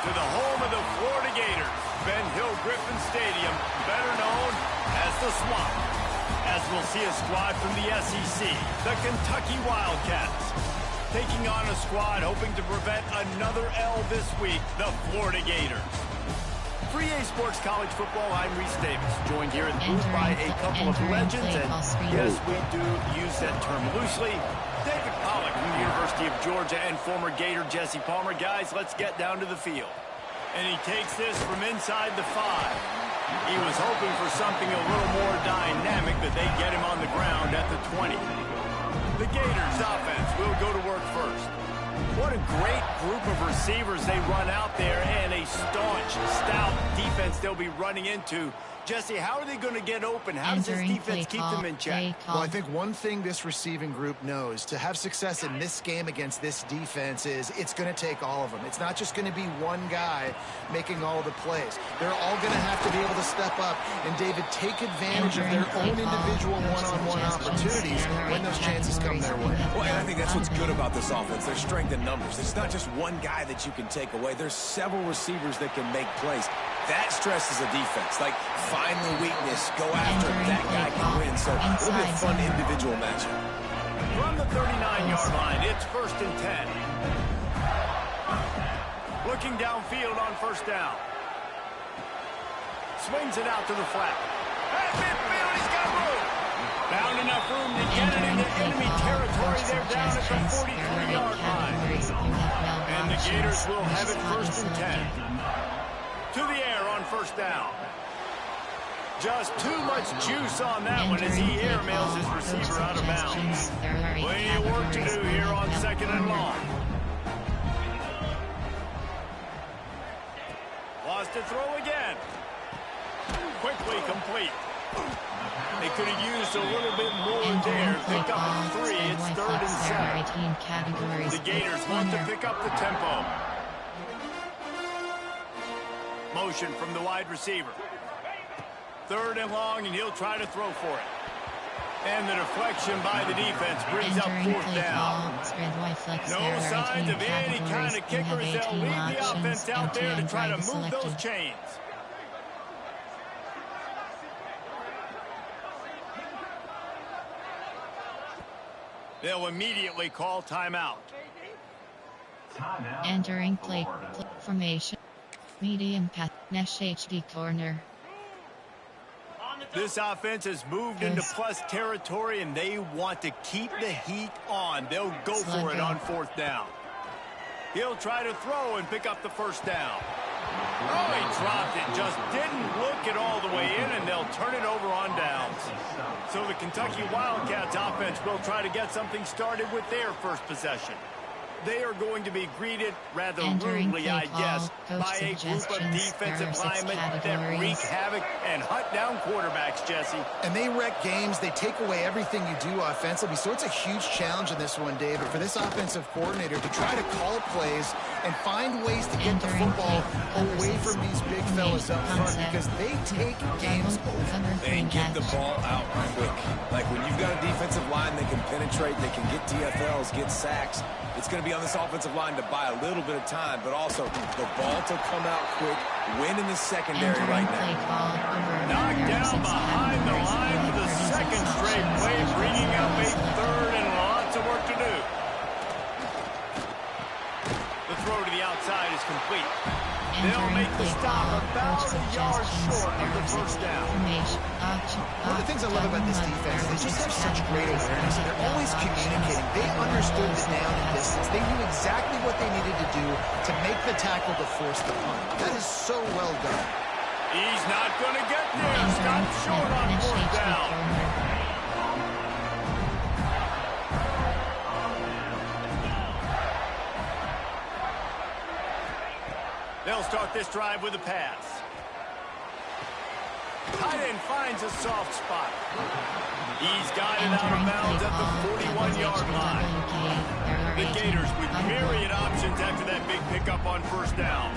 to the home of the Florida Gators, Ben Hill Griffin Stadium, better known as the Swamp. As we'll see a squad from the SEC, the Kentucky Wildcats, taking on a squad hoping to prevent another L this week, the Florida Gators. For EA Sports College Football, I'm Reese Davis, joined here in the booth by a couple of legends, and yes, we do use that term loosely. David Pollack from the University of Georgia and former Gator Jesse Palmer. Guys, let's get down to the field. And he takes this from inside the 5. He was hoping for something a little more dynamic, but they get him on the ground at the 20. The Gators offense will go to work first. What a great group of receivers they run out there, and a staunch, stout defense they'll be running into. Jesse, how are they going to get open? How does this defense keep them in check? Well, I think one thing this receiving group knows, to have success in this game against this defense, is it's going to take all of them. It's not just going to be one guy making all of the plays. They're all going to have to be able to step up and, David, take advantage of their own individual one-on-one opportunities when those chances come their way. Well, and I think that's what's good about this offense. There's strength in numbers. It's not just one guy that you can take away. There's several receivers that can make plays. That stresses a defense. Like, find the weakness, go after it. That guy can win. So it'll be a fun individual matchup. From the 39-yard line, it's 1st and 10. Looking downfield on 1st down. Swings it out to the flat. At midfield, he's got room. Found enough room to get it into enemy territory. They're down at the 43-yard line. And the Gators will have it 1st and 10. To the air on 1st down. Just too much juice on that one as he airmails his receiver out of bounds. Plenty of work to do here on 2nd and long. Lost to throw again. Quickly complete. They could have used a little bit more there. Pick up a 3. It's 3rd and 7. The Gators want to pick up the tempo. Motion from the wide receiver. 3rd and long, and he'll try to throw for it. And the deflection by the defense brings up 4th down. No signs of any kind of kickers. They'll leave the offense out there to try to move those chains. They'll immediately call timeout. Entering play formation. Medium path, Nash HD corner. This offense has moved into plus territory, and they want to keep the heat on. They'll go for it on 4th down. He'll try to throw and pick up the 1st down. Oh, he dropped it. Just didn't look it all the way in, and they'll turn it over on downs. So the Kentucky Wildcats offense will try to get something started with their first possession. They are going to be greeted rather rudely, I guess, by a group of defensive linemen that wreak havoc and hunt down quarterbacks, Jesse. And they wreck games. They take away everything you do offensively. So it's a huge challenge in this one, David, for this offensive coordinator to try to call plays and find ways to get the football away from these big fellas up front, because they take games over. They get the ball out quick. Like, when you've got a defensive line that can penetrate, they can get TFLs, get sacks. It's going to be on this offensive line to buy a little bit of time, but also the ball to come out quick, win in the secondary right now. Knocked down behind the line for the 2nd straight play, bringing up a 3rd and lots of work to do. The throw to the outside is complete. They'll make the stop about a yard short of the 1st down. One of the things I love about this defense, they just have such great awareness. They're always communicating. They understood the down and distance. They knew exactly what they needed to do to make the tackle to force the punt. That is so well done. He's not going to get there. Stopped short on 4th down. They'll start this drive with a pass. Tight end finds a soft spot. He's got it out of bounds at the 41-yard line. The Gators with myriad options after that big pickup on 1st down.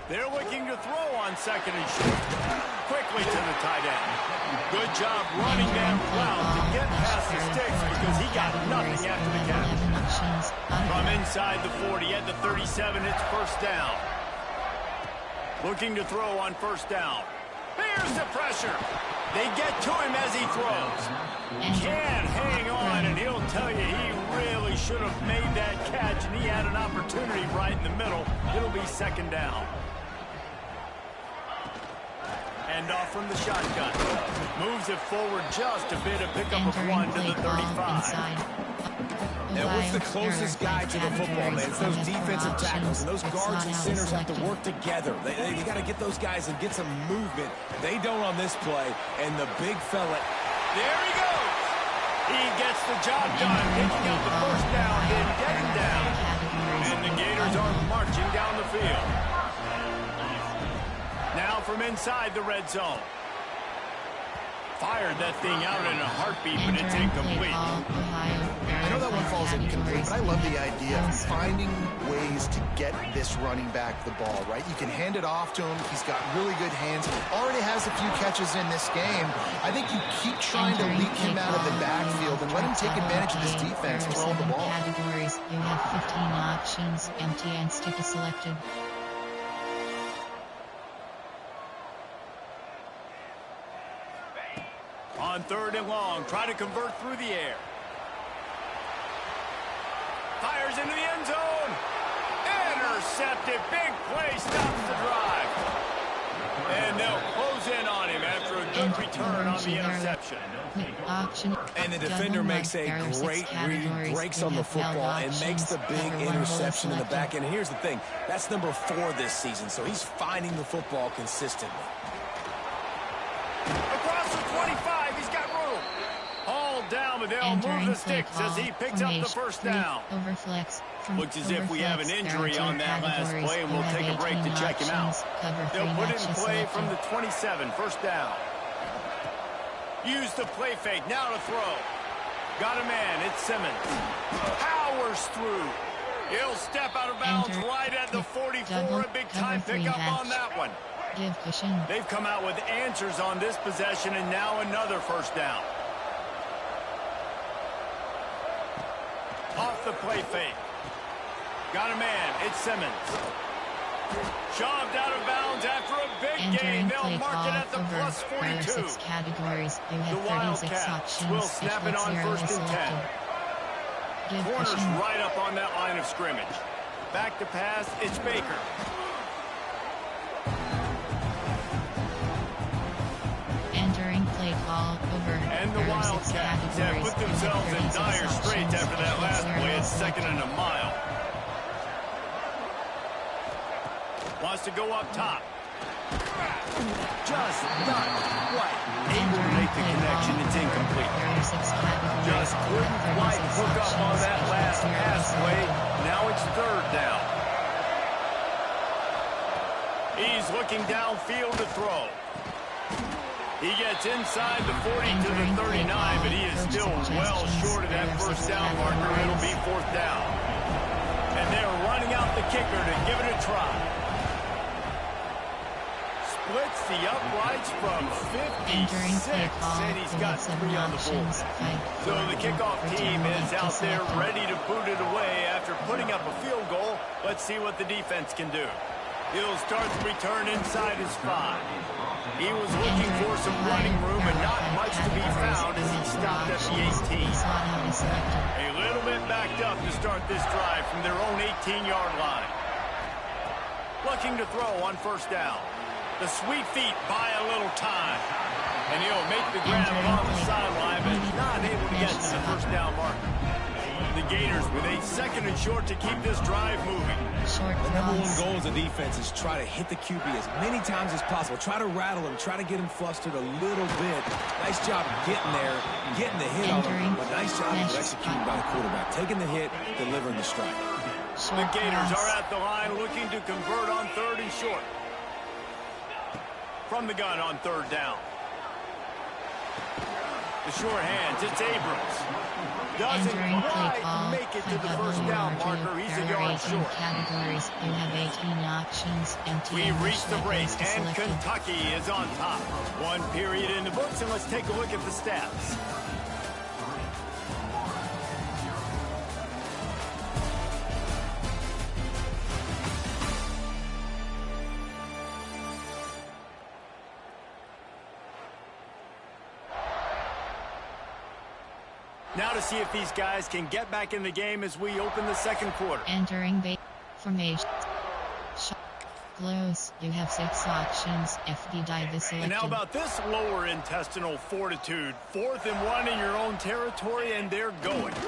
They're looking to throw on 2nd and short. Quickly to the tight end. Good job running that route to get past the sticks, because he got nothing after the catch. From inside the 40 at the 37, it's 1st down. Looking to throw on first down. Here's the pressure. They get to him as he throws. Can't hang on, and he'll tell you he really should have made that catch, and he had an opportunity right in the middle. It'll be second down. And off from the shotgun. Moves it forward just a bit, a pickup of 1 to the 35. And what's the closest guy to the football, man? It's those defensive tackles, and those guards and centers have to work together. They got to get those guys and get some movement. They don't on this play, and the big fella. There he goes. He gets the job done, picking up the first down, then getting down. And the Gators are marching down the field. Now from inside the red zone. Fired that thing out in a heartbeat, but it's incomplete. I know that one falls incomplete, but I love the idea of finding ways to get this running back the ball, right? You can hand it off to him. He's got really good hands. Already has a few catches in this game. I think you keep trying to leak him out of the backfield and let him take advantage of this defense throwing the ball. Categories. You have 15 options, empty and sticky selected. On third and long, try to convert through the air. Fires into the end zone. Intercepted. Big play stops the drive. And they'll close in on him after a good return on the interception. And the defender makes a great read, breaks on the football, and makes the big interception in the back end. And here's the thing. That's number 4 this season, so he's finding the football consistently. Across the 25, he's got room. All down, but they'll move the sticks as he picks up the first down. Looks as if we have an injury on that last play, and we'll take a break to check him out. They'll put it in play from the 27, first down. Use the play fake, now to throw. Got a man, it's Simmons. Powers through. He'll step out of bounds right at the 44, a big time pickup on that one. They've come out with answers on this possession, and now another first down. Off the play fake. Got a man. It's Simmons. Shoved out of bounds after a big gain. They'll mark it at the plus 42. Categories. The Wildcats will snap it on first and 10. Corners right up on that line of scrimmage. Back to pass. It's Baker. And the Wildcats have put themselves in dire straits after that last play. It's second and a mile. Wants to go up top. Just not quite able to make the connection. It's incomplete. Just couldn't quite hook up on that last pass play. Now it's third down. He's looking downfield to throw. He gets inside the 40 to the 39, but he is still well short of that first down marker. It'll be fourth down. And they're running out the kicker to give it a try. Splits the uprights from 56, and he's got 3 on the board. So the kickoff team is out there ready to boot it away after putting up a field goal. Let's see what the defense can do. He'll start the return inside his 5. He was looking for some running room and not much to be found as he stopped at the 18. A little bit backed up to start this drive from their own 18-yard line. Looking to throw on first down. The sweet feet buy a little time. And he'll make the grab on the sideline, but he's not able to get to the first down marker. The Gators with a second and short to keep this drive moving. The number 1 goal as a defense is try to hit the QB as many times as possible. Try to rattle him, try to get him flustered a little bit. Nice job getting there, getting the hit on him, but nice job executing by the quarterback. Taking the hit, delivering the strike. The Gators are at the line looking to convert on third and short. From the gun on third down. The short hands, it's Abrams. Doesn't quite make it to the first down marker. He's a yard short. Categories. You have 18 options. We reached the break, and Kentucky is on top. 1 period in the books, and let's take a look at the stats. Now to see if these guys can get back in the game as we open the second quarter. Entering base formation. Close. You have 6 options. FD dive is selected. And now about this lower intestinal fortitude. 4th and 1 in your own territory, and they're going. There's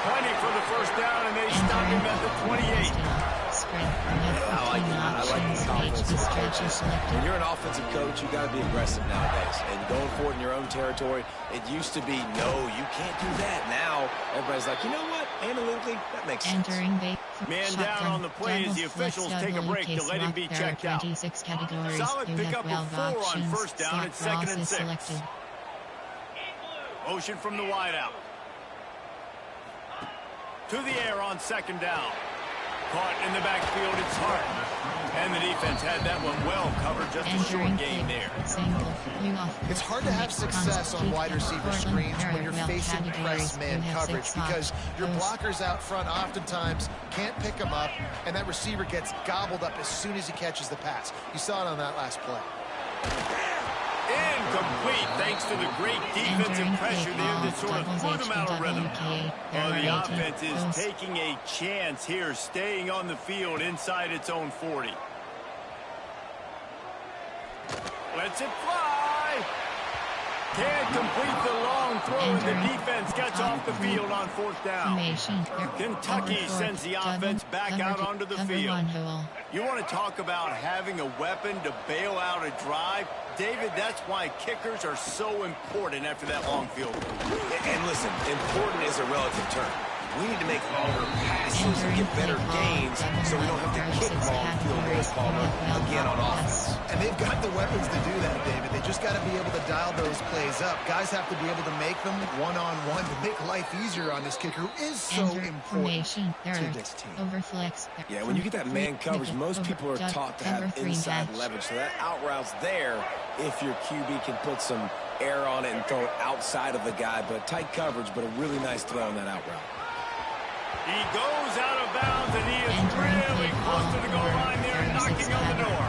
plenty for the first down, and they stop him at the 28. Spread. I like the confidence. Selected. When you're an offensive coach, you got to be aggressive nowadays. And going for it in your own territory, it used to be, no, you can't do that. Now, everybody's like, you know what? Analytically, that makes sense. Entering base. Man down on the play as the officials take a break to let him be checked out. 26 categories. Solid You pickup have of 12 4 on options. first down Slot and 2nd and cross is 6. selected. Motion from the wideout. To the air on 2nd down. Caught in the backfield, it's Hart. And the defense had that one well covered, just a short game there. It's hard to have success on wide receiver screens when you're facing press man coverage because your blockers out front oftentimes can't pick them up, and that receiver gets gobbled up as soon as he catches the pass. You saw it on that last play. Incomplete, thanks to the great defensive pressure there that sort of threw them out of rhythm. The offense is taking a chance here, staying on the field inside its own 40. Lets it fly. Can't complete the long throw, and the defense gets off the field on 4th down. Kentucky sends the offense back out onto the field. You want to talk about having a weapon to bail out a drive? David, that's why kickers are so important after that long field goal. And listen, important is a relative term. We need to make longer passes and get better gains so we don't have to kick long field goals, Palmer, again on offense. And they've got the weapons to do that, David. They just got to be able to dial those plays up. Guys have to be able to make them one-on-one to make life easier on this kicker, who is so important to this team. Overflex. Yeah, when you get that man coverage, most people are taught to have inside leverage. So that out route's there if your QB can put some air on it and throw it outside of the guy. But tight coverage, but a really nice throw on that out route. He goes out of bounds, and he is really close to the goal line there, knocking on the door.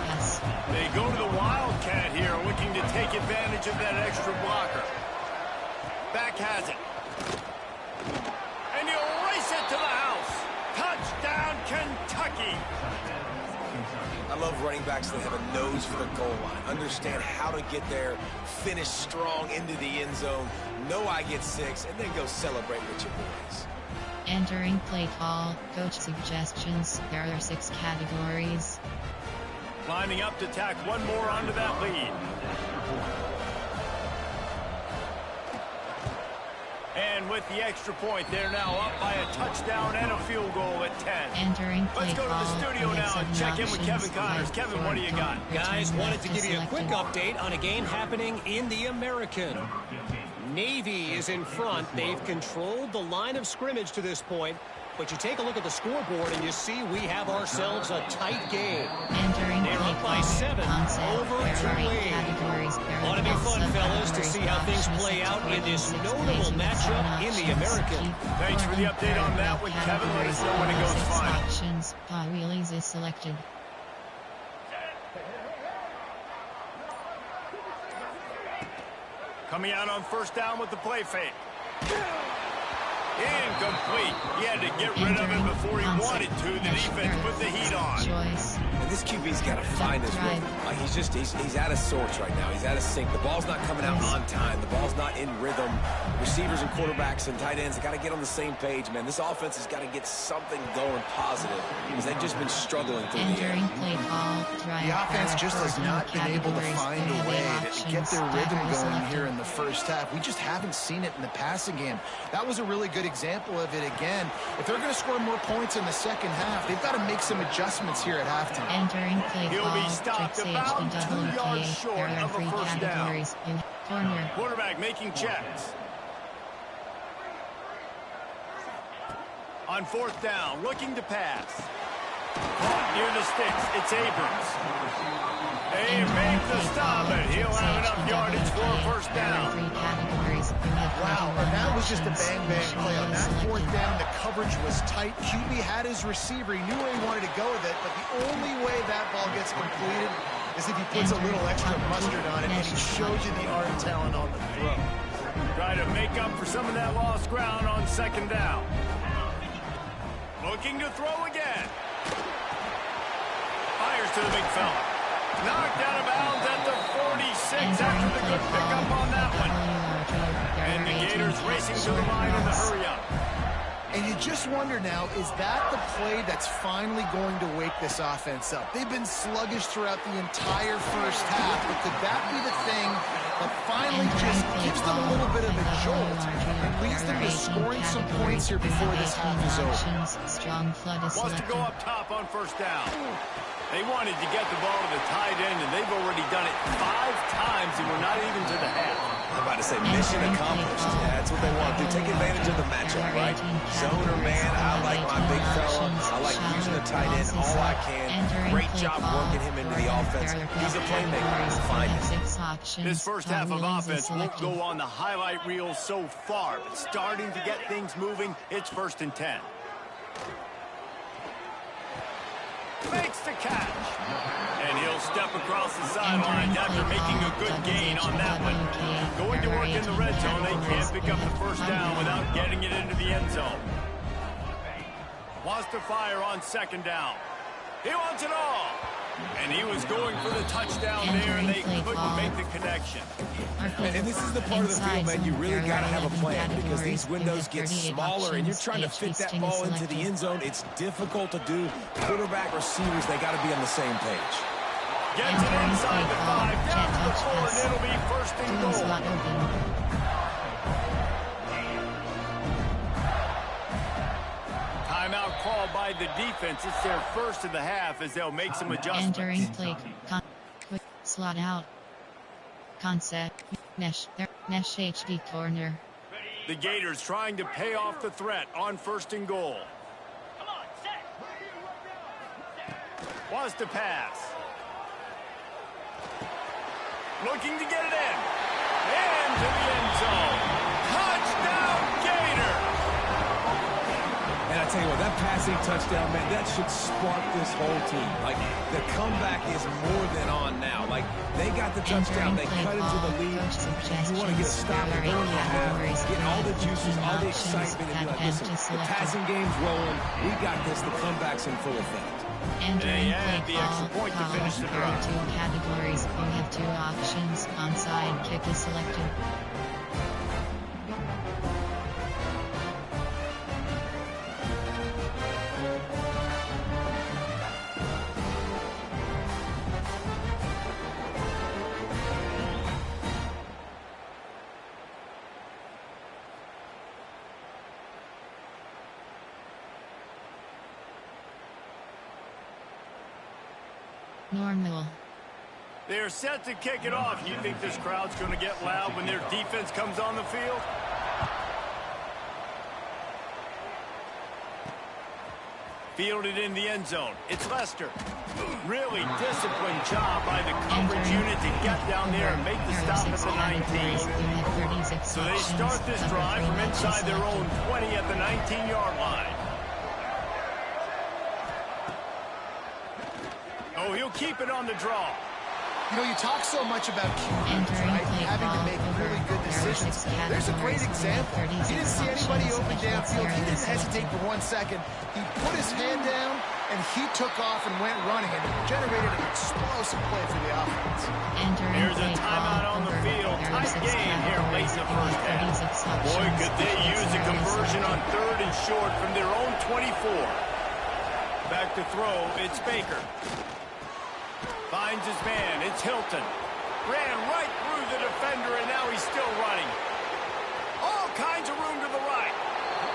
They go to the Wildcat here, looking to take advantage of that extra blocker. Back has it. And he'll race it to the house. Touchdown, Kentucky. I love running backs that have a nose for the goal line, understand how to get there, finish strong into the end zone, know I get 6, and then go celebrate with your boys. Entering play call, coach suggestions. There are 6 categories. Lining up to tack one more onto that lead. And with the extra point, they're now up by a touchdown and a field goal at 10. Entering play Let's go to the call, studio now and check in with Kevin Connors. Kevin, what do you got? Guys, wanted to give you a quick update on a game happening in the American. Navy is in front. They've controlled the line of scrimmage to this point. But you take a look at the scoreboard and you see we have ourselves a tight game. Entering They're up by 7 over Tulane. Ought to be fun, fellas, to see how things play out in this notable matchup in the American. Thanks for the update on that one, Kevin. Let us know when it goes final. Options. Wheelies is selected. Coming out on 1st down with the play fake. Incomplete. He had to get rid of it before he wanted to. The defense put the heat on. And this QB's got to find his rhythm. Like he's out of sorts right now. He's out of sync. The ball's not coming out on time. The ball's not in rhythm. Receivers and quarterbacks and tight ends have got to get on the same page, man. This offense has got to get something going positive because they've just been struggling through the air. The offense just has not been able to find a way to get their rhythm going here in the first half. We just haven't seen it in the passing game. That was a really good example of it again. If they're going to score more points in the second half, they've got to make some adjustments here at halftime. Entering play He'll call, be stopped about 2 yards short of a first down. Corner. Quarterback making checks. On 4th down, looking to pass. Caught near the sticks. It's Abrams. They make the stop, and he'll have enough yardage for a first down. Wow, and that was just a bang-bang play. On that 4th down, the coverage was tight. QB had his receiver. He knew where he wanted to go with it, but the only way that ball gets completed is if he puts a little extra mustard on it, and he showed you the arm talent on the throw. try to make up for some of that lost ground on second down. Looking to throw again. Fires to the big fella. Knocked out of bounds at the 46 after the good pickup on that one. And the Gators racing to the line in the hurry-up. And you just wonder now, is that the play that's finally going to wake this offense up? They've been sluggish throughout the entire first half, but could that be the thing that finally just gives them a little bit of a jolt and leads them to scoring some points here before this half is over? Wants to go up top on first down. They wanted to get the ball to the tight end, and they've already done it 5 times, and we're not even to the half. I'm about to say mission accomplished. Yeah, that's what they want to do. Take advantage of the matchup, right? Zone or man, I like my big fella. I like using the tight end all I can. Great job working him into the offense. He's a playmaker. Find him. This first half of offense won't go on the highlight reel so far, but starting to get things moving, it's 1st and 10. Makes the catch. And he'll step across the sidelines after making a good gain on that one. Going to work in the red zone, they can't pick up the first down without getting it into the end zone. Wants to fire on second down. He wants it all. And he was going for the touchdown there, and they couldn't make the connection. And this is the part of the field, man, you really got to have a plan because these windows get smaller and you're trying to fit that ball into the end zone. It's difficult to do. Quarterback, receivers, they got to be on the same page. Gets it inside the 5, down to the 4, and it'll be 1st and goal. Timeout called by the defense. It's their first of the half as they'll make some adjustments. Entering play. Quick slot out. Concept. Mesh HD corner. The Gators trying to pay off the threat on 1st and goal. Wants to pass. Looking to get it in. Into the end zone. Touchdown, Gator! And I tell you what, that passing touchdown, man, that should spark this whole team. Like, the comeback is more than on now. Like, they got the touchdown, they cut into the lead. You want to get a stop early in the half, get all the juices, all the excitement, and be like, listen, the passing game's rolling. We got this. The comeback's in full effect. Entering the extra point to finish the drive. 2 categories. You have 2 options. Onside kick is selected. Normal. They're set to kick it off. You think this crowd's going to get loud when their defense comes on the field? Fielded in the end zone. It's Lester. Really disciplined job by the coverage unit to get down there and make the stop at the 19. So they start this drive from inside their own 20 at the 19-yard line. Oh, he'll keep it on the draw. You know, you talk so much about QBs, right? Having to make really good decisions. There's a great example. He didn't see anybody open downfield. He didn't hesitate for 1 second. He put his hand down, and he took off and went running, and it generated an explosive play for the offense. Here's a timeout on the field. Tight game here late in the first half. Boy, could they use a conversion on 3rd and short from their own 24. Back to throw, it's Baker. Finds his man. It's Hilton. Ran right through the defender, and now he's still running. All kinds of room to the right.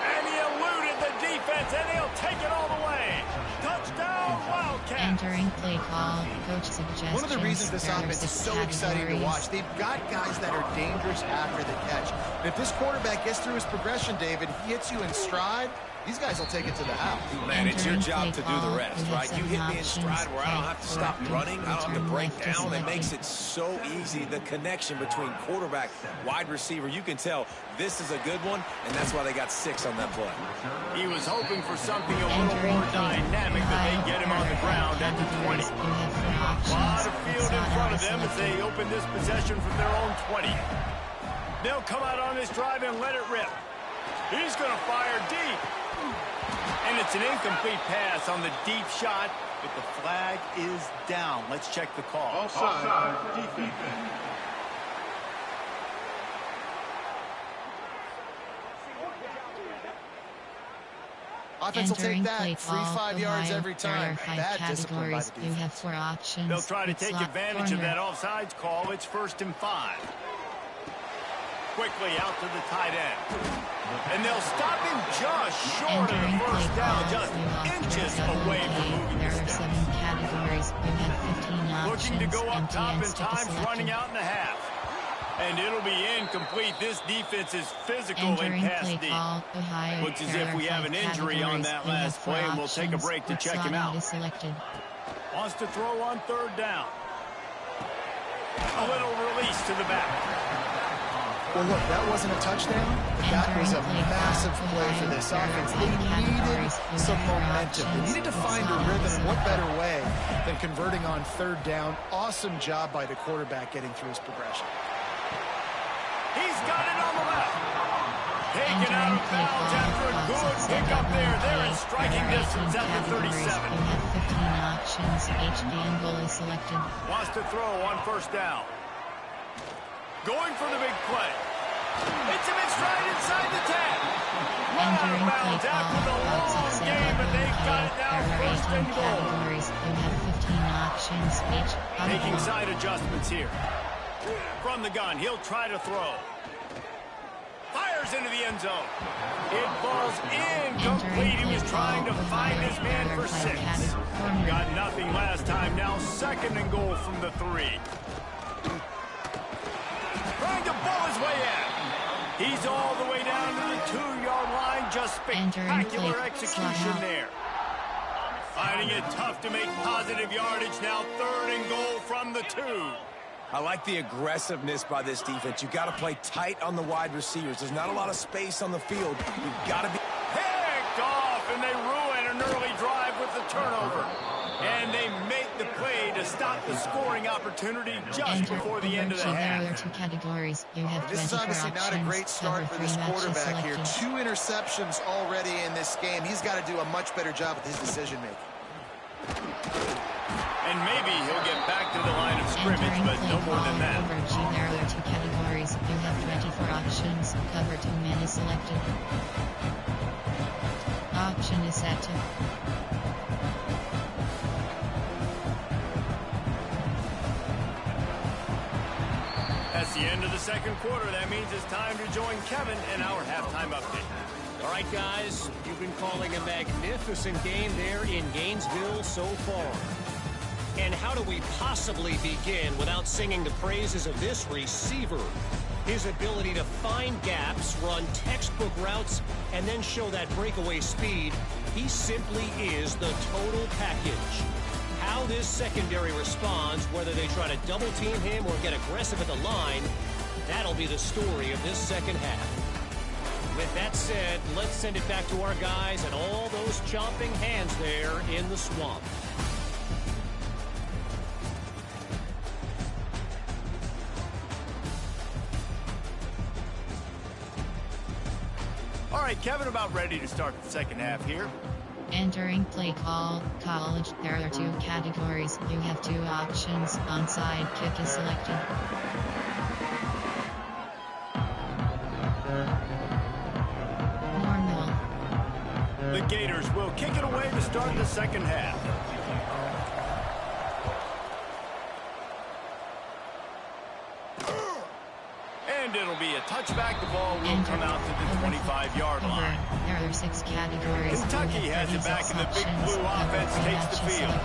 And he eluded the defense, and he'll take it all the way. Touchdown, Wildcats. Entering play call. Coach suggestions. One of the reasons this offense is so exciting to watch, they've got guys that are dangerous after the catch. And if this quarterback gets through his progression, David, he hits you in stride, these guys will take it to the house. Man, it's your job to do the rest, right? You hit me in stride where I don't have to stop running. I don't have to break down. It makes it so easy, the connection between quarterback, wide receiver. You can tell this is a good one, and that's why they got 6 on that play. He was hoping for something a little more dynamic, but they get him on the ground at the 20. A lot of field in front of them as they open this possession from their own 20. They'll come out on this drive and let it rip. He's going to fire deep. And it's an incomplete pass on the deep shot, but the flag is down. Let's check the call. Offside. Defense. Offense will take that. 3-5 yards every time. Bad discipline by the defense. You have 4 options. They'll try to take advantage of that offsides call. It's 1st and 5. Quickly out to the tight end. And they'll stop him just short of the first down, just inches away from moving There the are 7 sticks. categories. You have 15 options. Looking to go up top, and stick time's selected. running out and a half. And it'll be incomplete. This defense is physical and Entering pass play deep. call, Ohio. Looks as There if are we have 5 an injury on categories. that You have last 4 play, and we'll take a options. break to Which check him slot out. is selected. Wants to throw on 3rd down. A little release to the back. Well, look, that wasn't a touchdown. That was a massive play for this offense. They needed some momentum. They needed to find a rhythm, and what better way than converting on 3rd down. Awesome job by the quarterback getting through his progression. He's got it on the left. Taken out of bounds after a good pickup there. They're in striking distance at the 37. You have 15 options. HD and goal is selected. Wants to throw on 1st down. Going for the big play. It's him in stride inside the 10. Run out of bounds after the long game, but they've got it now 1st and goal. Categories. You have 15 options each. Making side adjustments here. From the gun, he'll try to throw. Fires into the end zone. It falls incomplete. He was trying to find his man for 6. Got nothing last time. Now 2nd and goal from the 3. Trying to ball his way in. He's all the way down to the 2-yard line. Just spectacular execution there. Finding it tough to make positive yardage. Now 3rd and goal from the 2. I like the aggressiveness by this defense. You got to play tight on the wide receivers. There's not a lot of space on the field. You've got to be picked off, and they ruin an early drive with the turnover. And they make the play to stop the scoring opportunity just before the end of the half. There are 2 categories. You have This is 24 obviously not a great start for this quarterback here. 2 interceptions already in this game. He's got to do a much better job with his decision-making. And maybe he'll get back to the line of scrimmage, but no more than that. Over G, there are 2 categories. You have 24 options. Cover 2 man is selected. Option is set to. That's the end of the 2nd quarter. That means it's time to join Kevin in our halftime update. All right, guys, you've been calling a magnificent game there in Gainesville so far. And how do we possibly begin without singing the praises of this receiver? His ability to find gaps, run textbook routes, and then show that breakaway speed. He simply is the total package. How this secondary responds, whether they try to double team him or get aggressive at the line, that'll be the story of this 2nd half. With that said, let's send it back to our guys and all those chomping hands there in the swamp. All right, Kevin, about ready to start the 2nd half here. Entering play call, college. There are 2 categories. You have 2 options. Onside kick is selected. Normal. The Gators will kick it away to start the 2nd half. And it'll be a touchback. The ball will come out to the 25-yard line. There are 6 categories. Kentucky has it back, and the Big Blue offense takes the field.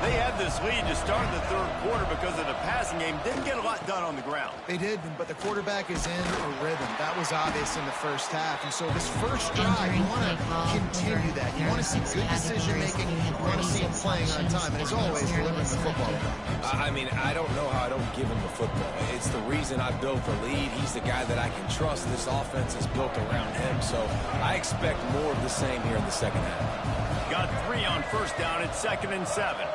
They had this lead to start the 3rd quarter because of the passing game. Didn't get a lot done on the ground. They did, but the quarterback is in a rhythm. That was obvious in the 1st half. And so this first drive, you want to continue that. You want to see good decision-making. You want to see him playing on time. And as always, delivering the football. I mean, I don't know how I don't give him the football. It's the reason I built the lead. He's the guy that I can trust. This offense is built around him. So I expect more of the same here in the 2nd half. Got 3 on 1st down. It's 2nd and 7.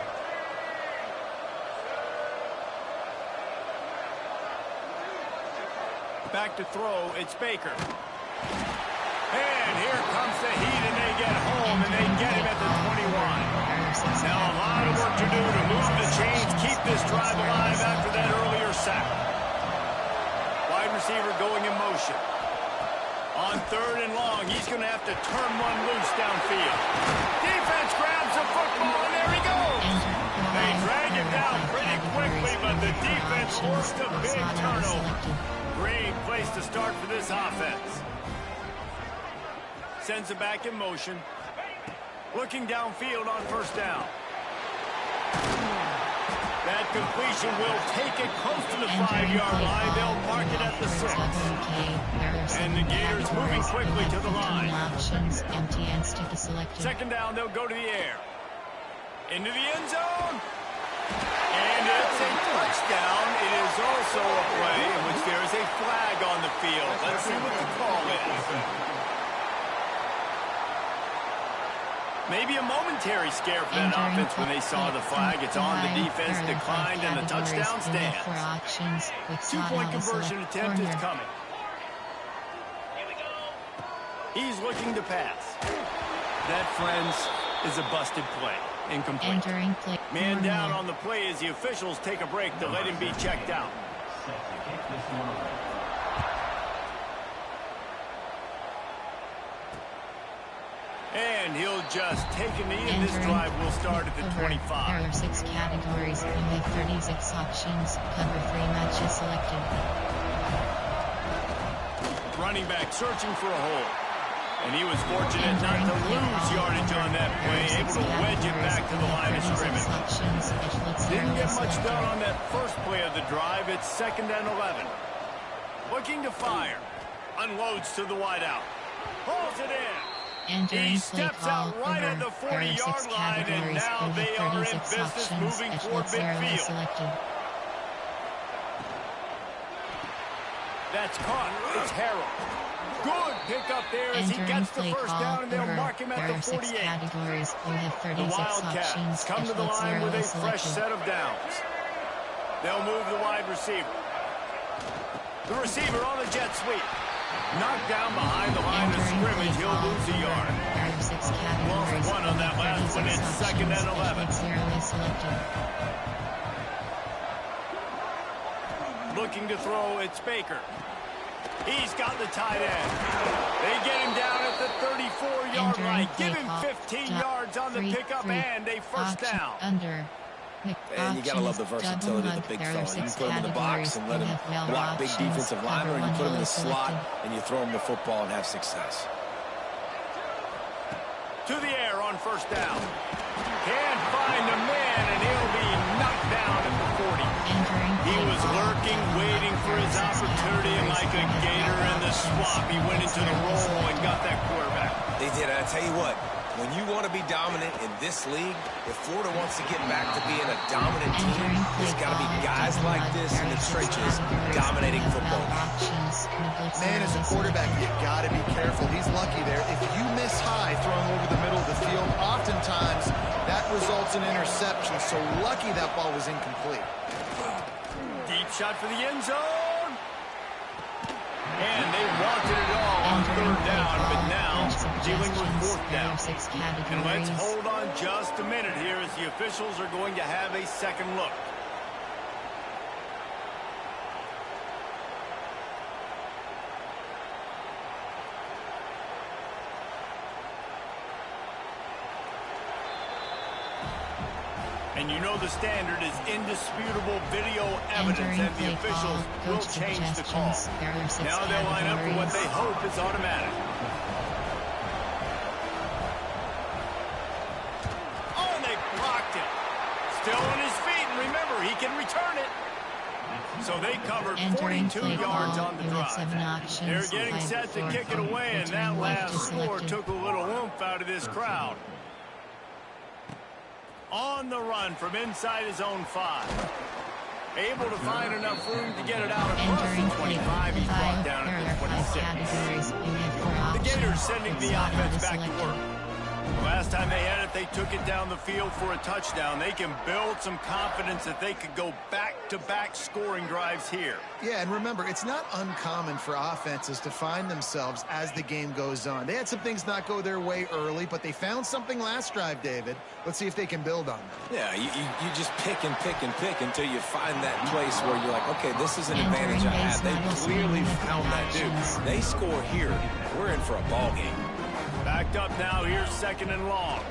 Back to throw, it's Baker. And here comes the heat, and they get home, and they get him at the 21. Now a lot of work to do to move the chains, keep this drive alive after that earlier sack. Wide receiver going in motion. On 3rd and long, he's going to have to turn one loose downfield. Defense grabs the football, and there he goes. They drag it down pretty quickly, but the defense forced a big turnover. Great place to start for this offense. Sends it back in motion. Looking downfield on 1st down. That completion will take it close to the 5-yard line. They'll mark it at the 6. And the Gators moving quickly to the line. 2nd down, they'll go to the air. Into the end zone. And it's a touchdown. It is also a play in which there is a flag on the field. Let's see what the call is. Maybe a momentary scare for that offense when they saw the flag. It's on the defense, declined, and the touchdown stands. 2-point conversion attempt is coming. He's looking to pass. That, friends, is a busted play. Incomplete. Man down on the play as the officials take a break to let him be checked out. And he'll just take a knee, and this drive will start at the 25. There are 6 categories. You have 36 options. Cover 3 matches selected. Running back searching for a hole. And he was fortunate not to lose yardage on that play, able to wedge it back to the line of scrimmage. Didn't get much done on that first play of the drive. It's 2nd and 11. Looking to fire. Unloads to the wideout. Pulls it in. He steps out right at the 40-yard line, and now they are in business moving toward midfield. That's caught. It's Harrell. Good pickup there as he gets the 1st down, and they'll mark him at the 48. The Wildcats come to the line with a fresh set of downs. They'll move the wide receiver. The receiver on a jet sweep. Knocked down behind the line of scrimmage. He'll lose a yard. Lost 1 on that last one. It's 2nd and 11. Looking to throw, it's Baker. He's got the tight end. They get him down at the 34-yard line. Give him 15 yards on the pickup and a 1st down. And you got to love the versatility of the big fella. You can put him in the box and let him block big defensive linemen, or you can put him in the slot and you throw him the football and have success. To the air on 1st down. Can't find a man, and he'll be knocked down at the 40. He was lurking, waiting for his opportunity, and like a gator in the swamp, he went into the roll and got that quarterback. They did. I tell you what, when you want to be dominant in this league, if Florida wants to get back to being a dominant team, there's got to be guys like this in the trenches dominating football. Man, as a quarterback, you got to be careful. He's lucky there. If you miss high throwing over the middle of the field, oftentimes that results in interception. So lucky that ball was incomplete. Deep shot for the end zone. And they wanted it all on 3rd down, but now dealing with 4th down. And let's hold on just a minute here as the officials are going to have a second look. And you know the standard is indisputable video evidence, and the officials will change the call. Now they'll line up for what they hope is automatic. Oh, and they blocked it. Still on his feet, and remember, he can return it. So they covered 42 yards on the drive. They're getting set to kick it away, and that last score took a little oomph out of this crowd. On the run from inside his own 5. Able to find enough room to get it out across the 25. He's brought down at the 26. The Gators sending the offense back to work. Last time they had it, they took it down the field for a touchdown. They can build some confidence that they could go back-to-back scoring drives here. Yeah, and remember, it's not uncommon for offenses to find themselves as the game goes on. They had some things not go their way early, but they found something last drive, David. Let's see if they can build on that. Yeah, you just pick and pick and pick until you find that place where you're like, okay, this is an advantage I have. They clearly found that dude. They score here, we're in for a ball game. Backed up now, here's 2nd and long.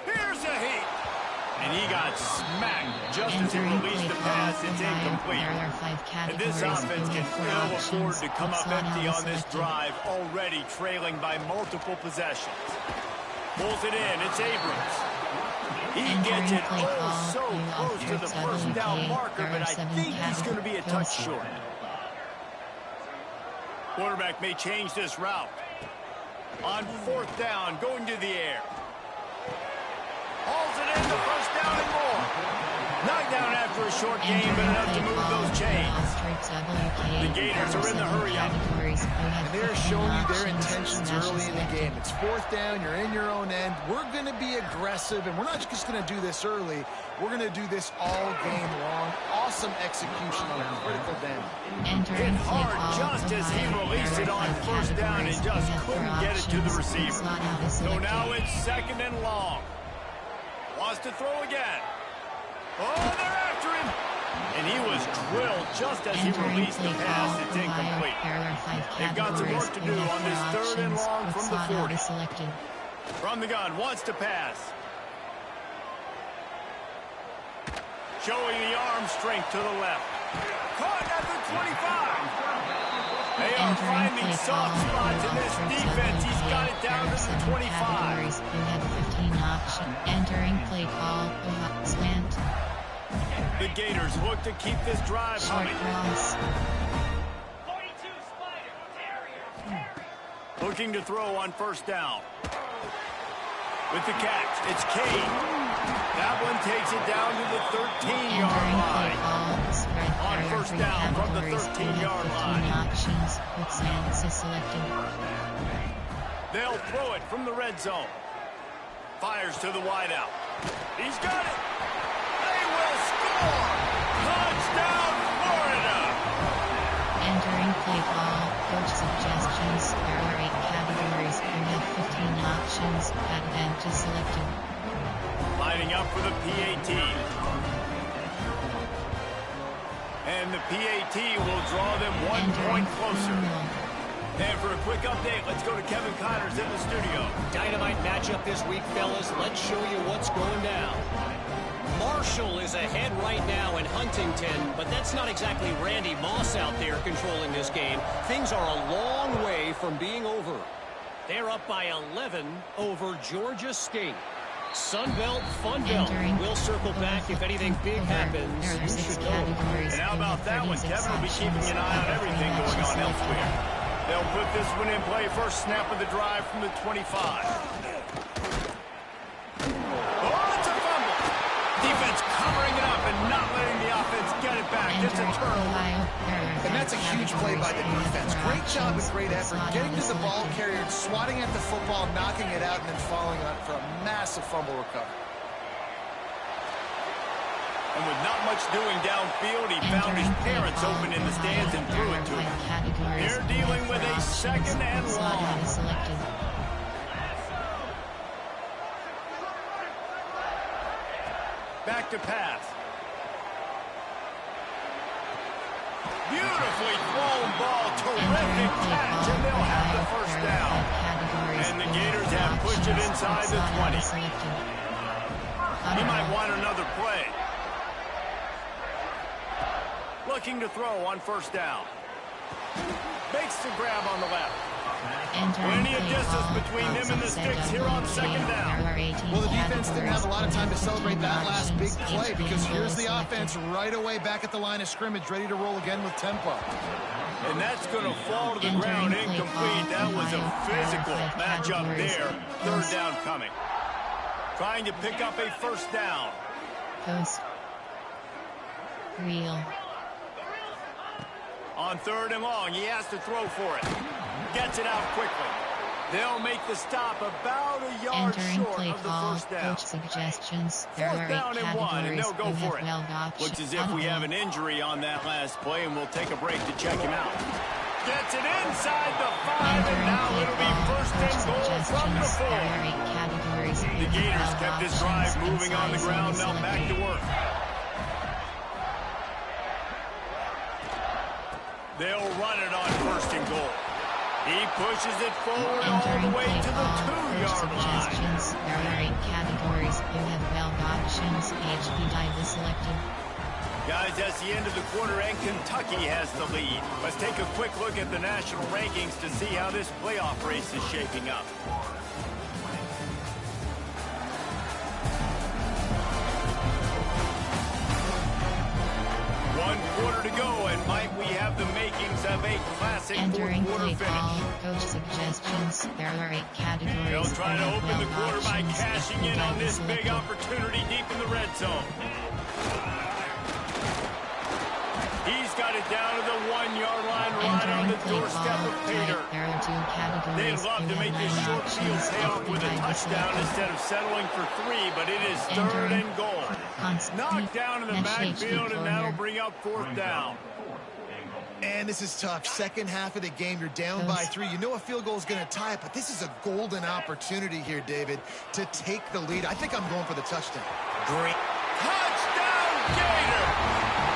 Here's a hit. And he got smacked just as he released the pass. It's incomplete. And this offense can ill afford to come up empty on this drive, already trailing by multiple possessions. Pulls it in, it's Abrams. He gets it so close to the first down marker, but I think he's going to be a touch short. Quarterback may change this route. On 4th down, going to the air. Hauls it in, the first down and more. Knocked down after a short game, but enough to move those chains. The Gators are in the hurry-up. And they're showing you their intentions early in the game. It's 4th down, you're in your own end. We're going to be aggressive, and we're not just going to do this early. We're going to do this all game long. Awesome execution on a critical down. Hit hard just as he released it on 1st down and just couldn't get it to the receiver. So now it's 2nd and long. Wants to throw again. Oh, they're after him. And he was drilled just as he released the pass. It's incomplete. They've got some work to do on this 3rd and long from the 40. From the gun, wants to pass. Showing the arm strength to the left. Caught at the 25. They are finding soft spots in this defense. He's got it down to the 25. You have 15 option. Entering play call. Slant. The Gators look to keep this drive humming. Looking to throw on 1st down. With the catch, it's Kane. That one takes it down to the 13-yard line. On 1st down from the 13-yard line. They'll throw it from the red zone. Fires to the wideout. He's got it. They will score. Touchdown, Florida. Entering play call. Coach suggestions. There are 8 categories. You have 15 options. Advantage selected. Lining up for the PAT. And the PAT will draw them 1 point closer. And for a quick update, let's go to Kevin Connors in the studio. Dynamite matchup this week, fellas. Let's show you what's going down. Marshall is ahead right now in Huntington, but that's not exactly Randy Moss out there controlling this game. Things are a long way from being over. They're up by 11 over Georgia State. Sunbelt, Funbelt. We'll circle back if anything big happens. You should know. And how about that one? Kevin will be keeping an eye on everything going on elsewhere. They'll put this one in play. First snap of the drive from the 25. Oh, it's a fumble. Defense covering it up and not letting the offense get it back. It's a turnover. And that's a huge play by the defense. Great job with great effort. Getting to the ball carrier, swatting at the football, knocking it out, and then following it up for a massive fumble recovery. And with not much doing downfield, he found his parents open in the stands and threw it to him. They're dealing with a 2nd and long. Back to pass. Beautifully thrown ball. Terrific catch, and they'll have the first down. And the Gators have pushed it inside the 20. He might want another play. Looking to throw on 1st down. Makes the grab on the left. Plenty of distance between them and the sticks here on 2nd down. Well, the defense didn't have a lot of time to celebrate that last big play because here's the offense right away back at the line of scrimmage, ready to roll again with tempo. And that's going to fall to the ground incomplete. That was a physical matchup there. 3rd down coming. Trying to pick up a 1st down. Post. Real. On 3rd and long, he has to throw for it. Gets it out quickly. They'll make the stop about a yard Entering short play of the call, first down. coach suggestions. There are Fourth 8 down and 1, and categories. they'll go You for have it. 12 options. Looks as if we have an injury on that last play, and we'll take a break to check him out. Gets it inside the 5, and now it'll be first and goal from the 4. There are 8 categories. The Gators kept this drive moving on the ground, now back to work. They'll run it on first and goal. He pushes it forward all the way to the 2-yard line. There are 8 categories. You have 12 options. HB selected. Guys, that's the end of the quarter, and Kentucky has the lead. Let's take a quick look at the national rankings to see how this playoff race is shaping up. One quarter to go, and might we have the makings of a classic Entering fourth quarter play finish. call, coach suggestions. There are 8 categories. They'll try to You have open the 12 quarter by options. cashing in on this big selected. opportunity deep in the red zone. He's got it down to the 1-yard line, right on the doorstep of Pater. There are 2 categories. They'd love to make this short field pay off with a touchdown instead of settling for 3, but it is third and goal. Knocked down in the backfield, and that'll bring up fourth down. And this is tough. Second half of the game, you're down by 3. You know a field goal is going to tie it, but this is a golden opportunity here, David, to take the lead. I think I'm going for the touchdown. Great. Touchdown, Gator!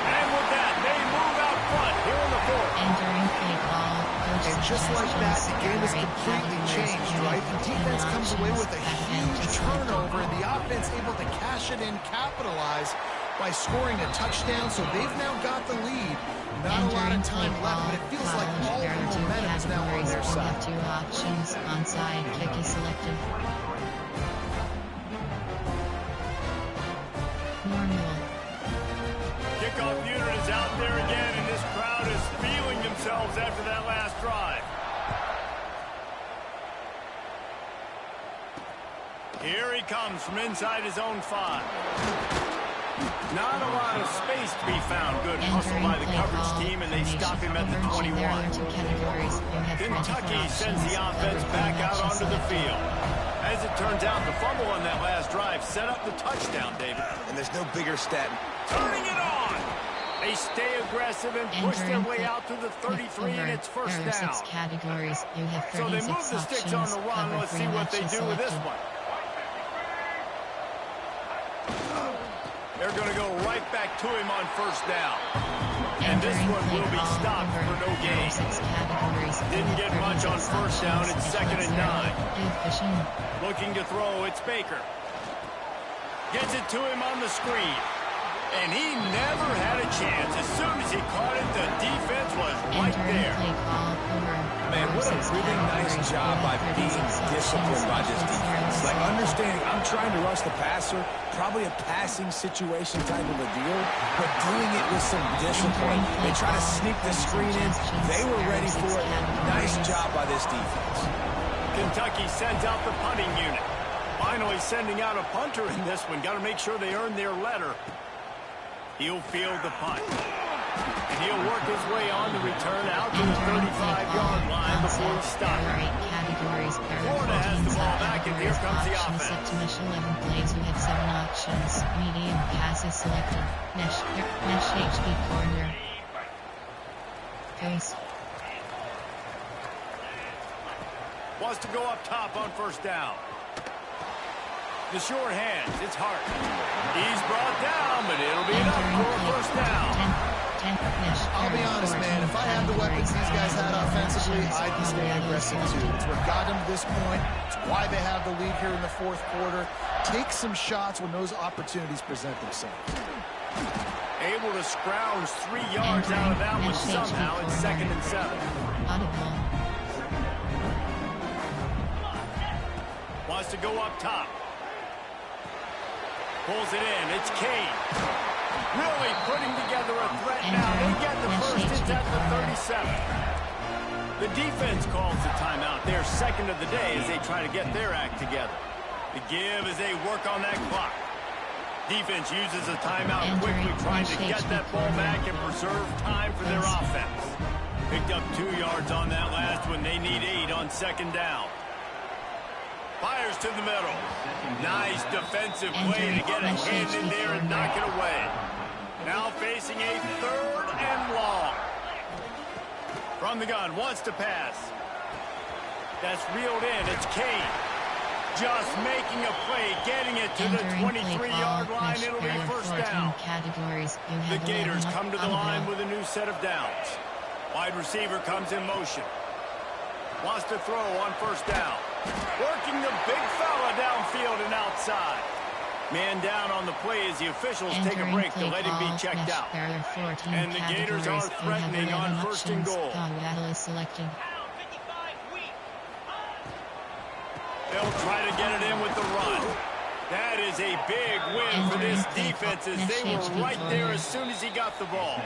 And with that, they move out front here in the fourth. Entering play call, coach And just like that, the game is suggestions. completely changed, right? The defense comes away with a huge turnover, and the offense able to cash it in, capitalize by scoring a touchdown. So they've now got the lead. Not a lot of time left, but it feels like all the momentum is now on their side. You have 2 options. Onside kick is selected. Normal. Kickoff unit is out there again, and this crowd is feeling themselves after that last drive. Here he comes from inside his own 5. Not a lot of space to be found. Good hustle by the coverage team, and they stop him at the 21. Kentucky sends the offense back out onto the field. As it turns out, the fumble on that last drive set up the touchdown, David. And there's no bigger stat. Turning it on! They stay aggressive and push their way out to the 33, and it's first there are 6 down. categories. You have 36 So they move the sticks on the run. Cover Let's see 3 what they matches do with this selected. one. They're going to go right back to him on first down. And this Entering one play will be call, stopped over. for no There gain. are 6 categories. You Didn't have get much on 36 first down. options. It's second and 9. Fishing. Looking to throw, it's Baker. Gets it to him on the screen. And he never had a chance. As soon as he caught it, the defense was right Entering there. play call, over. Man, what a really nice job by being disciplined by this defense. Like understanding I'm trying to rush the passer, probably a passing situation type of a deal, but doing it with some discipline. They try to sneak the screen in. They were ready for it. Nice job by this defense. Kentucky sends out the punting unit. Finally sending out a punter in this one. Got to make sure they earn their letter. He'll field the punt. And he'll work his way on the return out to the 35-yard line before he stops. Florida has the ball back, and here comes the offense. Set to mesh 11 plays. We have 7 options. Medium passes selected. Mesh HB corner. Goes. Wants to go up top on first down. The short hands, it's Hart. He's brought down, but it'll be enough for a first down. I'll be honest, man. If I had the weapons these guys had offensively, I'd be staying aggressive too. It's what got them to this point. It's why they have the lead here in the fourth quarter. Take some shots when those opportunities present themselves. Able to scrounge 3 yards out of that one somehow. It's second and 7. Wants to go up top. Pulls it in. It's Kane. Really putting together a threat now. They get the first. It's at the 37. The defense calls the timeout. They're second of the day as they try to get their act together. The give as they work on that clock. Defense uses a timeout quickly, trying to get that ball back and preserve time for their offense. Picked up 2 yards on that last one. They need 8 on second down. Fires to the middle. Nice defensive play to get a hand in there and knock it away. Now facing a 3rd and long. From the gun, wants to pass. That's reeled in. It's Kane. Just making a play, getting it to the 23-yard line. It'll be first down. The Gators come to the line with a new set of downs. Wide receiver comes in motion. Wants to throw on first down. Working the big fella downfield and outside. Man down on the play as the officials take a break to let him be checked out. And the Gators are threatening on 1st and goal. They'll try to get it in with the run. That is a big win for this defense as they were right there as soon as he got the ball.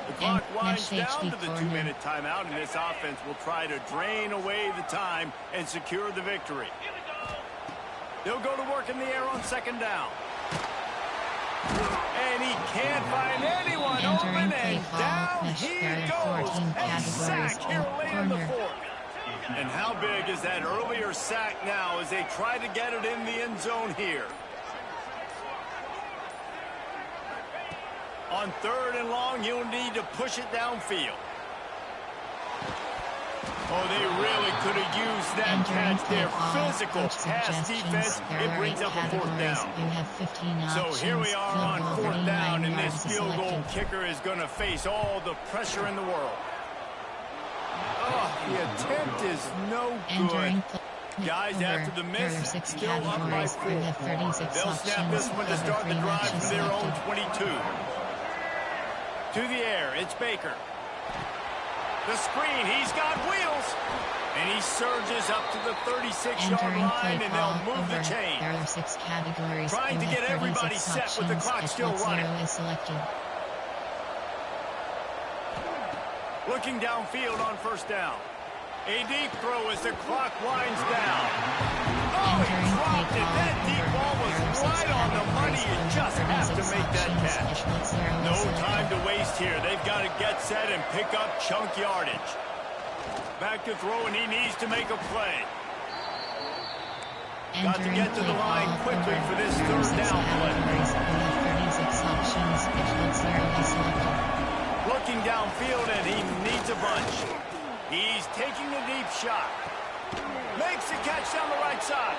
The clock winds down to the 2-minute timeout, and this offense will try to drain away the time and secure the victory. They'll go to work in the air on 2nd down. And he can't find anyone open, and down he goes. A sack here late in the 4th. And how big is that earlier sack now as they try to get it in the end zone here? On 3rd and long, you'll need to push it downfield. Oh, they really could have used that catch there. Physical pass defense. It brings up a 4th down. So here we are on 4th down, and this field goal kicker is going to face all the pressure in the world. Oh, the attempt is no good. Guys, after the miss, still up by 4. They'll snap this one to start the drive from their own 22. To the air, it's Baker. The screen, he's got wheels. And he surges up to the 36-yard line, and they'll move the chain. There are 6 categories. Trying to get everybody set with the clock still running. Looking downfield on 1st down. A deep throw as the clock winds down. Oh, he dropped it. That deep ball was right on the money. You just have to make that catch. No time to waste here. They've got to get set and pick up chunk yardage. Back to throw, and he needs to make a play. Got to get to the line quickly for this 3rd down play. Looking downfield, and he needs a bunch. He's taking a deep shot. Makes the catch down the right side.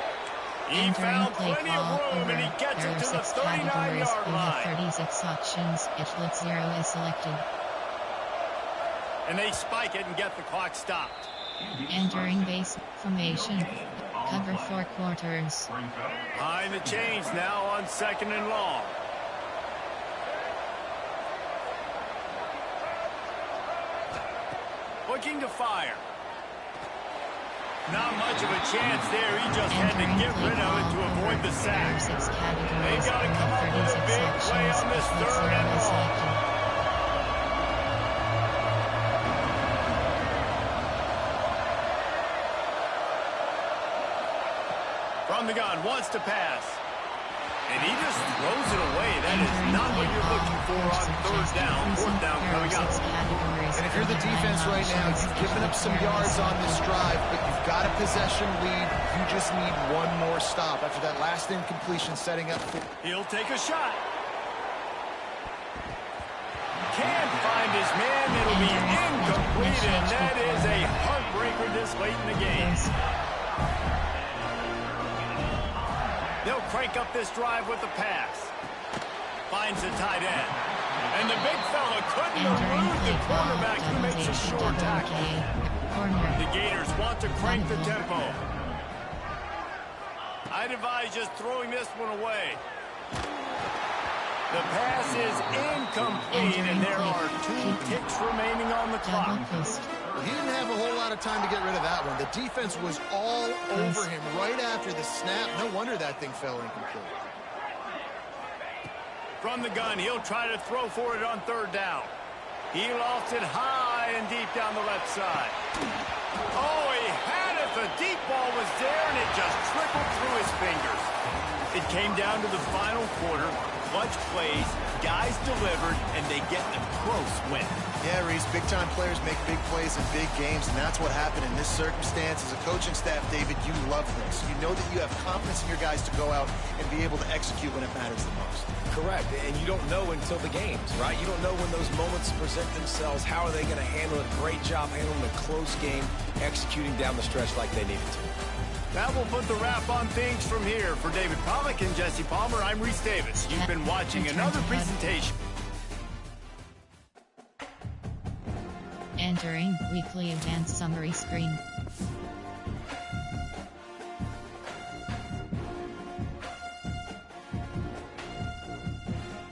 He found plenty of room, and he gets it to the 39-yard line. 36 options. Edgelet 0 is selected. And they spike it and get the clock stopped. Entering base formation. Cover 4 quarters. Behind the chains now on 2nd and long. Looking to fire. Not much of a chance there. He just had to get rid of it to avoid the sack. They've got to come up with a big play on this 3rd and long. From the gun, wants to pass. And he just throws it away. That is not what you're looking for on 3rd down. 4th down coming up. And if you're the defense right now, you've given up some yards on this drive, but you've got a possession lead. You just need one more stop after that last incompletion setting up. He'll take a shot. Can't find his man. It'll be incomplete, and that is a heartbreaker this late in the game. They'll crank up this drive with the pass. Finds the tight end. And the big fella couldn't elude the quarterback who makes a short tackle. The Gators want to crank the tempo. I'd advise just throwing this one away. The pass is incomplete, and there are 2 ticks remaining on the clock. Well, he didn't have a whole lot of time to get rid of that one. The defense was all over him right after the snap. No wonder that thing fell incomplete. From the gun, he'll try to throw for it on 3rd down. He lost it high and deep down the left side. Oh, he had it. The deep ball was there, and it just trickled through his fingers. It came down to the final quarter. clutch plays, guys delivered, and they get a close win. Yeah, Reese, big-time players make big plays in big games, and that's what happened in this circumstance. As a coaching staff, David, you love this. You know that you have confidence in your guys to go out and be able to execute when it matters the most. Correct, and you don't know until the games, right? You don't know when those moments present themselves. How are they going to handle it? Great job handling a close game, executing down the stretch like they needed to. That will put the wrap on things from here. For David Pollack and Jesse Palmer, I'm Reese Davis. You've been watching another presentation. Entering weekly event summary screen.